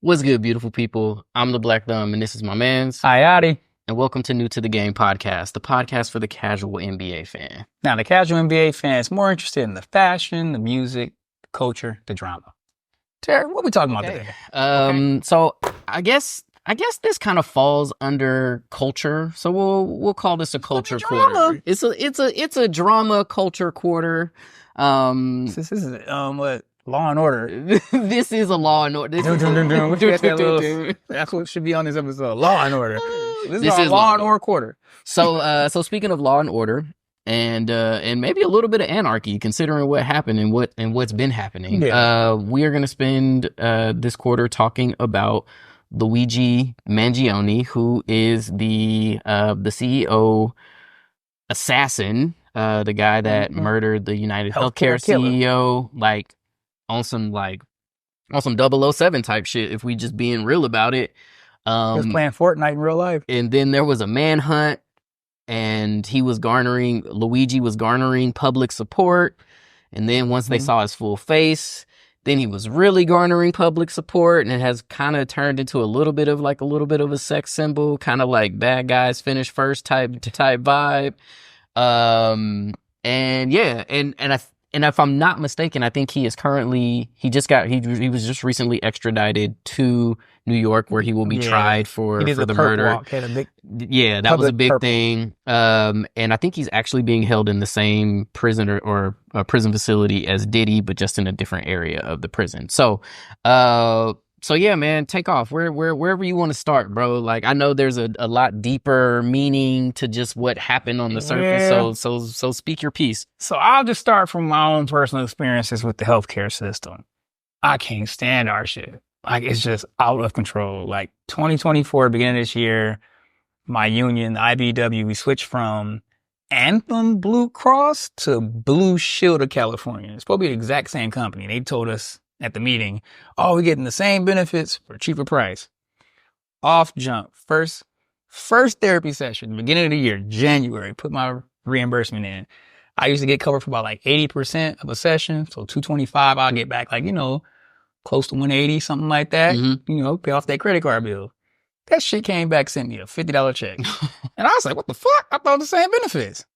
What's good, beautiful people? I'm the Black Thumb, and this is my man's. Ayati. And welcome to New to the Game podcast, the podcast for the casual NBA fan. Now, the casual NBA fan is more interested in the fashion, the music, the culture, the drama. Terry, what are we talking about today? So I guess this kind of falls under culture. So we'll call this a culture quarter. It's a drama culture quarter. This is what Law and Order. This is a Law and Order. That's what should be on this episode. Law and Order. This is Law and Order quarter. So speaking of Law and Order, and maybe a little bit of anarchy, considering what happened and what's been happening. Yeah. We are going to spend this quarter talking about Luigi Mangione, who is the CEO assassin, the guy that murdered the United Healthcare CEO, like on some 007 type shit. If we just being real about it, he was playing Fortnite in real life, and then there was a manhunt. And Luigi was garnering public support. And then once they saw his full face, then he was really garnering public support. And it has kind of turned into a little bit of a sex symbol, kind of like bad guys finish first type vibe. And if I'm not mistaken, I think he was just recently extradited to New York, where he will be tried for the murder. That was a big thing. And I think he's actually being held in the same prison or prison facility as Diddy, but just in a different area of the prison. So yeah, man, take off wherever you want to start, bro. Like, I know there's a lot deeper meaning to just what happened on the surface. Yeah. So speak your piece. So I'll just start from my own personal experiences with the healthcare system. I can't stand our shit. Like, it's just out of control. Like 2024, beginning of this year, my union, the IBW, we switched from Anthem Blue Cross to Blue Shield of California. It's supposed to be the exact same company. They told us at the meeting, oh, we're getting the same benefits for a cheaper price. Off jump. First therapy session, beginning of the year, January, put my reimbursement in. I used to get covered for about like 80% of a session. So $225, I'll get back like, close to $180, something like that. Mm-hmm. Pay off that credit card bill. That shit came back, sent me a $50 check. And I was like, what the fuck? I thought the same benefits.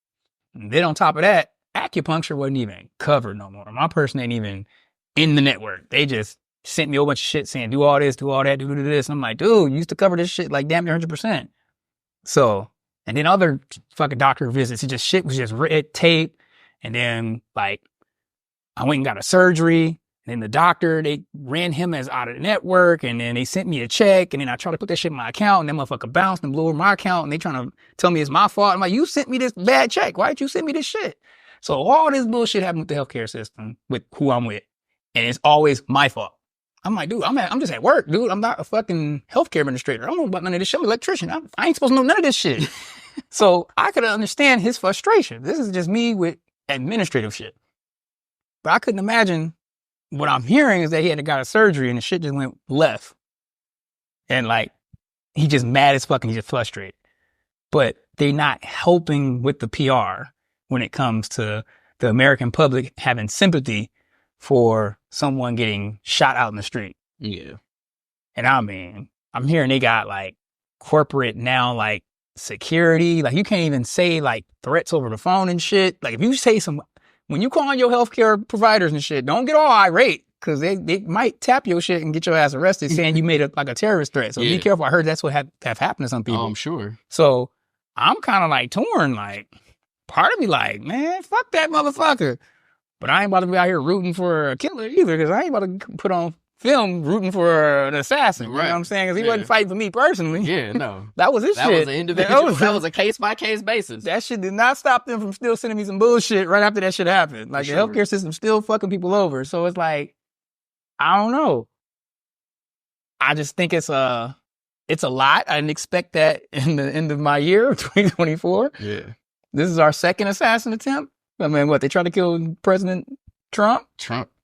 And then on top of that, acupuncture wasn't even covered no more. My person ain't even in the network. They just sent me a whole bunch of shit saying, do all this, do all that, do this. And I'm like, dude, you used to cover this shit like damn near 100%. So, and then other fucking doctor visits, shit was just red tape. And then like, I went and got a surgery. And then the doctor, they ran him as out of the network, and then they sent me a check, and then I tried to put that shit in my account, and that motherfucker bounced and blew over my account, and they trying to tell me it's my fault. I'm like, you sent me this bad check. Why did you send me this shit? So all this bullshit happened with the healthcare system, with who I'm with, and it's always my fault. I'm like, dude, I'm just at work, dude. I'm not a fucking healthcare administrator. I don't know about none of this shit. I'm an electrician. I ain't supposed to know none of this shit. So I could understand his frustration. This is just me with administrative shit. But I couldn't imagine. What I'm hearing is that he got a surgery and the shit just went left. And like, he just mad as fuck and he's just frustrated. But they're not helping with the PR when it comes to the American public having sympathy for someone getting shot out in the street. Yeah. And I mean, I'm hearing they got like corporate now, like security. Like, you can't even say like threats over the phone and shit. Like, if you say when you call on your healthcare providers and shit, don't get all irate, because they might tap your shit and get your ass arrested saying you made a terrorist threat. So be careful. I heard that's what have happened to some people. Oh, I'm sure. So I'm kind of like torn. Like, part of me like, man, fuck that motherfucker. But I ain't about to be out here rooting for a killer either, because I ain't about to put on film rooting for an assassin. Right. You know what I'm saying? Because he wasn't fighting for me personally. Yeah, no. That was his shit. Was an individual. That was a case-by-case basis. That shit did not stop them from still sending me some bullshit right after that shit happened. Like, the healthcare system still fucking people over. So it's like, I don't know. I just think it's a lot. I didn't expect that in the end of my year of 2024. Yeah. This is our second assassin attempt. I mean, they tried to kill President Trump?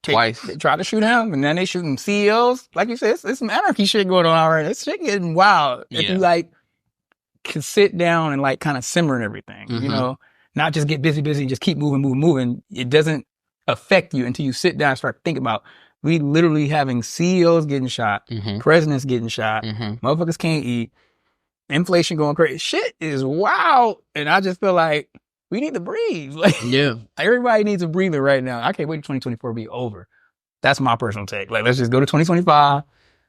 Twice. They tried to shoot him, and then they shooting CEOs. Like you said, it's some anarchy shit going on already. This shit getting wild. Yeah. If you like can sit down and like kind of simmer and everything, not just get busy and just keep moving. It doesn't affect you until you sit down and start thinking about, We literally having CEOs getting shot, presidents getting shot, motherfuckers can't eat, inflation going crazy. Shit is wild. And I just feel like we need to breathe. Like, everybody needs a breather right now. I can't wait for 2024 to be over. That's my personal take. Like, let's just go to 2025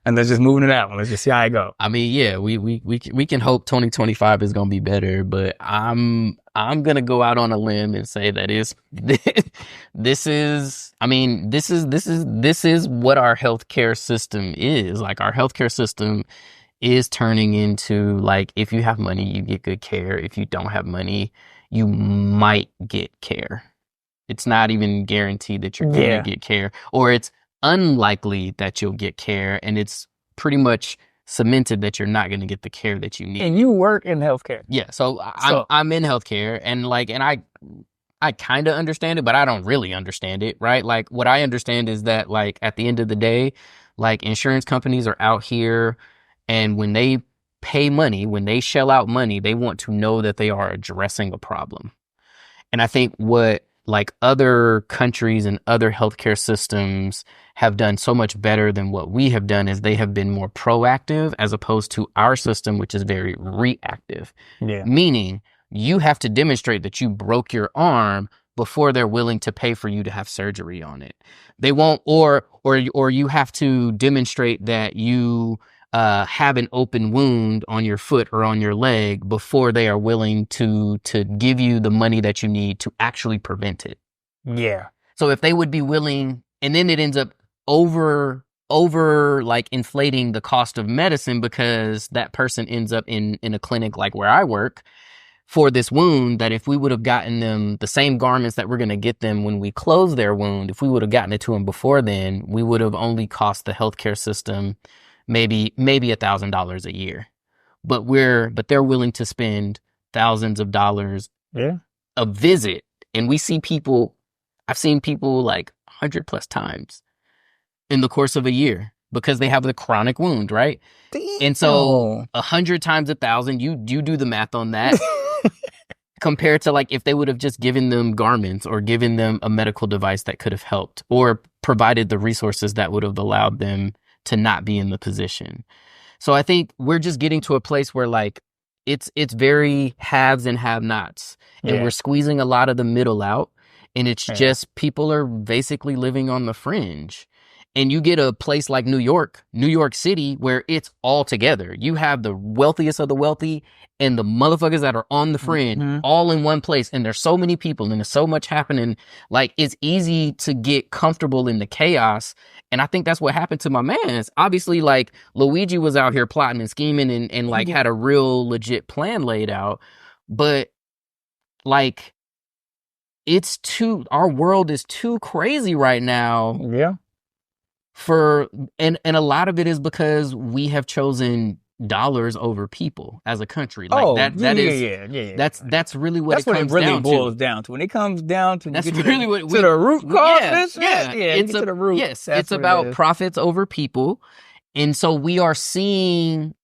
and let's just move into that one. Let's just see how it go. I mean, yeah, we can hope 2025 is going to be better, but I'm going to go out on a limb and say that this is what our healthcare system is. Like, our healthcare system is turning into, like, if you have money, you get good care. If you don't have money, you might get care. It's not even guaranteed that you're going to get care, or it's unlikely that you'll get care, and it's pretty much cemented that you're not going to get the care that you need. And you work in healthcare. Yeah, so I'm in healthcare, and I kind of understand it, but I don't really understand it, right? Like, what I understand is that, like, at the end of the day, like, insurance companies are out here, and when they pay money, when they shell out money, they want to know that they are addressing a problem. And I think what, like, other countries and other healthcare systems have done so much better than what we have done is they have been more proactive, as opposed to our system, which is very reactive. Yeah. Meaning, you have to demonstrate that you broke your arm before they're willing to pay for you to have surgery on it. They won't, or you have to demonstrate that you have an open wound on your foot or on your leg before they are willing to give you the money that you need to actually prevent it. Yeah. So if they would be willing, and then it ends up over like inflating the cost of medicine, because that person ends up in a clinic like where I work for this wound, that if we would have gotten them the same garments that we're going to get them when we close their wound, if we would have gotten it to them before then, we would have only cost the healthcare system maybe $1,000 a year, but they're willing to spend thousands of dollars a visit. And I've seen people like 100+ times in the course of a year because they have the chronic wound, right? Damn. And so 100 times 1,000, you do the math on that. Compared to, like, if they would have just given them garments or given them a medical device that could have helped, or provided the resources that would have allowed them to not be in the position. So I think we're just getting to a place where, like, it's very haves and have-nots, and we're squeezing a lot of the middle out, and it's just people are basically living on the fringe. And you get a place like New York City, where it's all together. You have the wealthiest of the wealthy and the motherfuckers that are on the fringe all in one place. And there's so many people and there's so much happening. Like, it's easy to get comfortable in the chaos. And I think that's what happened to my mans. Obviously, like, Luigi was out here plotting and scheming and like had a real legit plan laid out. But, like, our world is too crazy right now. Yeah. And a lot of it is because we have chosen dollars over people as a country. Like, that's really what it comes really down boils to. down to. When it comes down to, that's really what to the root cause. It's to the root. Yes, it's about profits over people. And so we are seeing,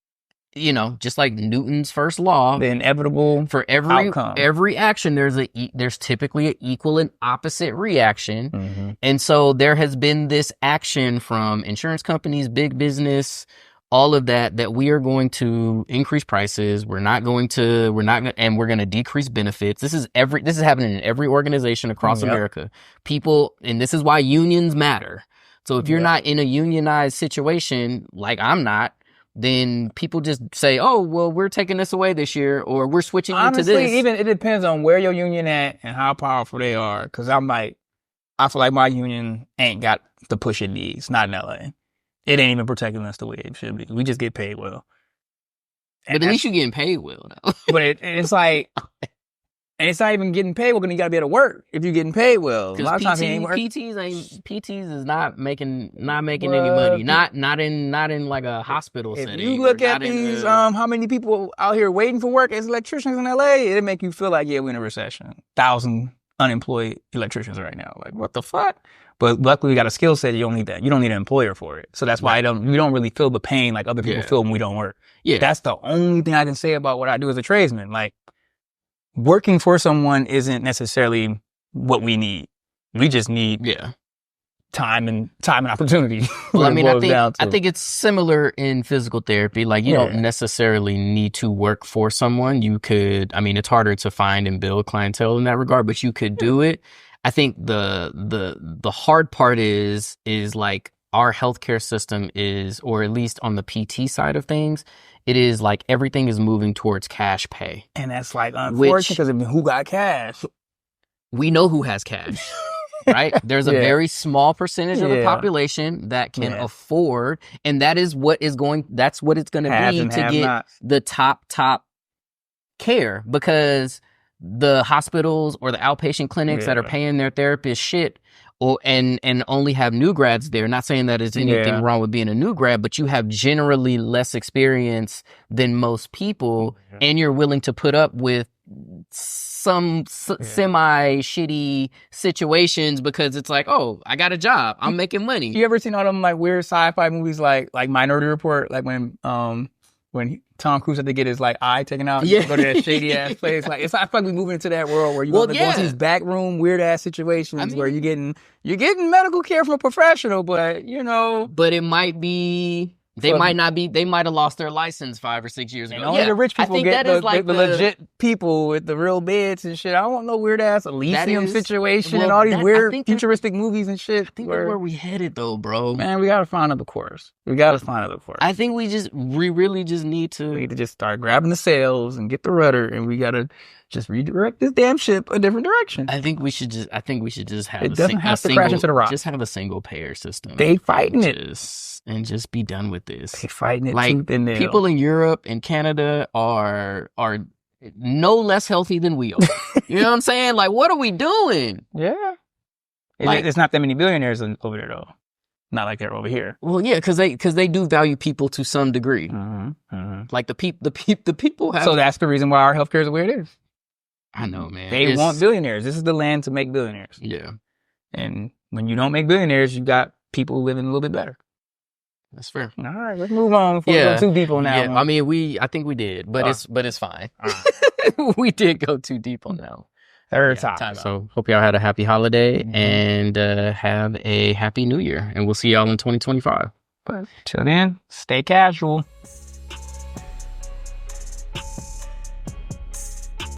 you know, just like Newton's first law, the inevitable for every action, there's typically an equal and opposite reaction. And so there has been this action from insurance companies, big business, all of that we are going to increase prices. And we're going to decrease benefits. This is happening in every organization across America. People, and this is why unions matter. So if you're not in a unionized situation, like I'm not, then people just say, oh, well, we're taking this away this year, or we're switching into this. Honestly, even it depends on where your union at and how powerful they are. Because I feel like my union ain't got the push it needs. Not in LA. It ain't even protecting us the way it should be. We just get paid well. But at least you're getting paid well, though. But it's like, and it's not even getting paid well because you got to be able to work if you're getting paid well. A lot of times he ain't working. PTs is not making any money. Not in like a hospital setting. If you look at these, how many people out here waiting for work as electricians in LA, it'll make you feel like, we're in a recession. 1,000 unemployed electricians right now. Like, what the fuck? But luckily we got a skill set. You don't need that. You don't need an employer for it. So that's why we don't really feel the pain like other people feel when we don't work. Yeah. That's the only thing I can say about what I do as a tradesman. Like, working for someone isn't necessarily what we need. We just need time and opportunity. Well, I mean, I think it's similar in physical therapy. Like, you don't necessarily need to work for someone. You could, I mean, it's harder to find and build clientele in that regard, but you could do it. I think the hard part is like our healthcare system is, or at least on the PT side of things, it is like everything is moving towards cash pay. And that's like unfortunate because who got cash? We know who has cash. Right? There's a very small percentage of the population that can afford, and that is what is that's what it's going to be to get the top care, because the hospitals or the outpatient clinics that are paying their therapists shit and only have new grads there. Not saying that there's anything wrong with being a new grad, but you have generally less experience than most people, and you're willing to put up with some semi shitty situations because it's like, oh, I got a job, I'm making money. You ever seen all them like weird sci-fi movies like Minority Report, like when Tom Cruise had to get his like eye taken out, go to that shady ass place? Like, it's not like we moving into that world where you go into these backroom weird ass situations where you're getting medical care from a professional, but but it might be. They might have lost their license 5 or 6 years ago. Only the rich people get the legit people with the real beds and shit. I don't want no weird ass Elysium situation and all these weird futuristic movies and shit. I think that's where we headed though, bro. Man, we gotta find another course. I think we really just need to. We need to just start grabbing the sails and get the rudder, and we gotta just redirect this damn ship a different direction. I think we should just have it doesn't have to crash into the rock. Just have a single payer system. They fighting it. And just be done with this. They fighting it like tooth and nail. People in Europe and Canada are no less healthy than we are. You know what I'm saying? Like, what are we doing? Yeah. Like, it's not that many billionaires over there though. Not like they're over here. Well, yeah, because they do value people to some degree. Like the people have. So that's the reason why our healthcare is where it is. I know, man. They want billionaires. This is the land to make billionaires. Yeah. And when you don't make billionaires, you got people living a little bit better. That's fair. All right, let's move on before we go too deep on that one. I mean, I think we did, but it's fine. We did go too deep on that one. Third time. So hope y'all had a happy holiday and have a happy new year, and we'll see y'all in 2025. But till then, stay casual.